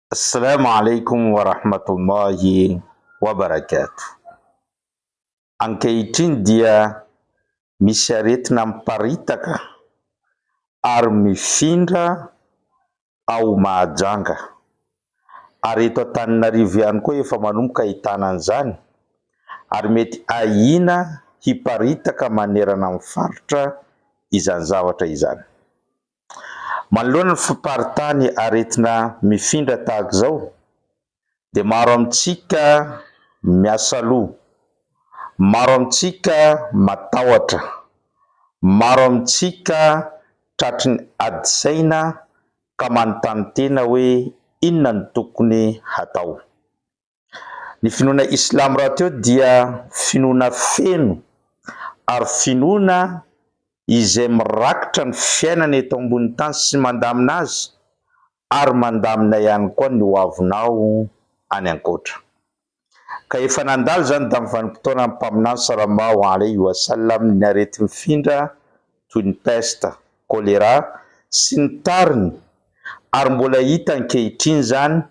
Assalamu alaikum wa rahmatullahi wa barakatuh. Ankehitriny dia misy aretina miparitaka ary mifindra ao Mahajanga. Ary eto Antananarivo ihany koa efa manomboka ahitana an'izany, ary mety ahina hiparitaka manerana amin'ny faritra izany zavatra izany. Manoloana ny fiparitany aretina mifindra tahaka izao dia maro amintsika miasa loha, maro amintsika matahotra, maro amintsika tratry ny ady saina ka manontany tena hoe inona no tokony hatao. Ny finoana Islamo rahateo dia finoana feno ary finoana izay mirakitra ny fiainana eto ambony tany sy mandamina azy, ary mandamina ihany koa ny hoavinao any ankoatra. Ka efa nandalo zany tamin'ny vanim-potoana ny mpaminany sallallahu alaihi wasallam ny arety mifindra toy ny peste, choléra sy ny tariny, ary mbola hita ankehitriny zany,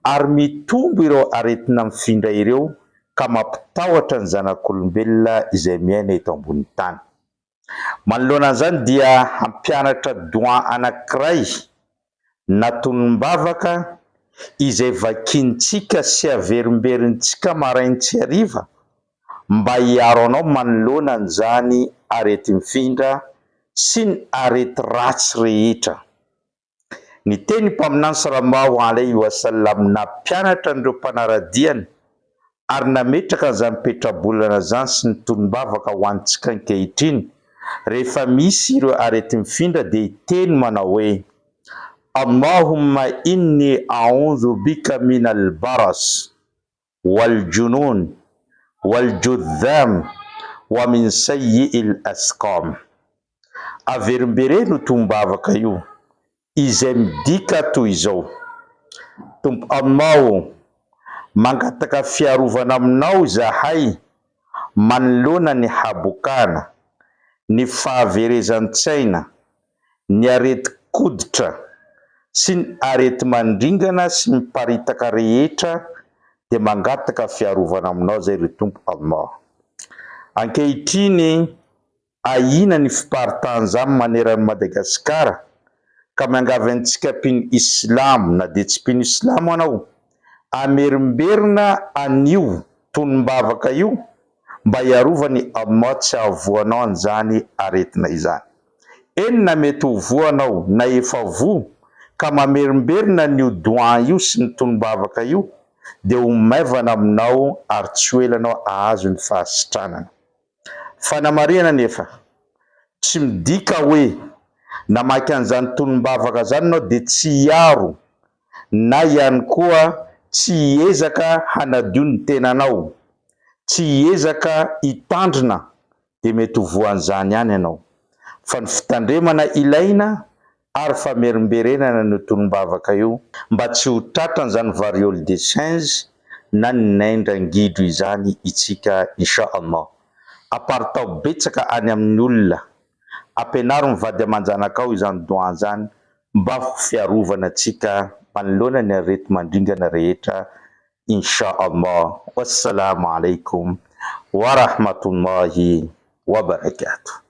ary mitombo ireo aretina mifindra ireo ka mampitahotra ny zanak'olombelona izay miaina eto ambony tany. Manoloana an'izany dia hampianatra doa anankiray natonim-bavaka izay vakintsika sy averimberintsika maraina sy hariva mba hiaro anao manoloana an'izany arety mifindra sy ny arety ratsy rehetra. Ny teny mpaminany sallallahu alaihi wasallam nampianatra an'ireo mpanaradiany ary nametraka an'izany petrabolana zany sy ny tonim-bavaka ho antsika ankehitriny. Rehefa misy ireo arety mifindra dia teny manao hoe Allahumma inni a'udhu bika min al-baras wal junun wal judham wa min sayyi'il asqam. Averimbereno tombavaka io izay midika toy izao: Tompo Allah, mangataka fiarovana aminao zahay manoloana ny habokana, ny fahaverezan-tsaina, ny areti-koditra sy ny arety mandringana sy miparitaka rehetra, dia mangataka fiarovana aminao zay ry Tompo Allah. Ankehitriny ahina ny fiparitan'izany maneran'i Madagasikara ka miangavy antsika mpino Islamo na dia tsy mpino Islamo anao, amerimberina an'io tonim-bavaka io mba hiarovany Allah tsy hahavoanao an'izany aretina izany. Enina mety ho voanao na efa vo ka mamerimberina n'io doa io sy ny tonim-bavaka io dia ho maivana aminao ary tsy ho elanao ahazo ny fahasitranana. Fanamarihana nefa, tsy midika hoe namaky an'izany tonim-bavaka zany anao dia tsy hiaro na ihany koa tsy hiezaka hanadio ny tenanao, tsy hiezaka hitandrina dia mety ho voan'izany ihany ianao. Fa ny fitandremana ilaina ary famerimberenana ny tonim-bavaka io mba tsy ho tratran'izany variole de singe na ny naindran-gidro izany itsika insha Allah. Aparitao betsaka any amin'ny olona, ampianaro mivady aman-janakao izany doa izany mba ho fiarovana antsika manoloana ny arety mandringana rehetra insha Allah. Wassalamu alaikum wa rahmatullahi wa barakatuh.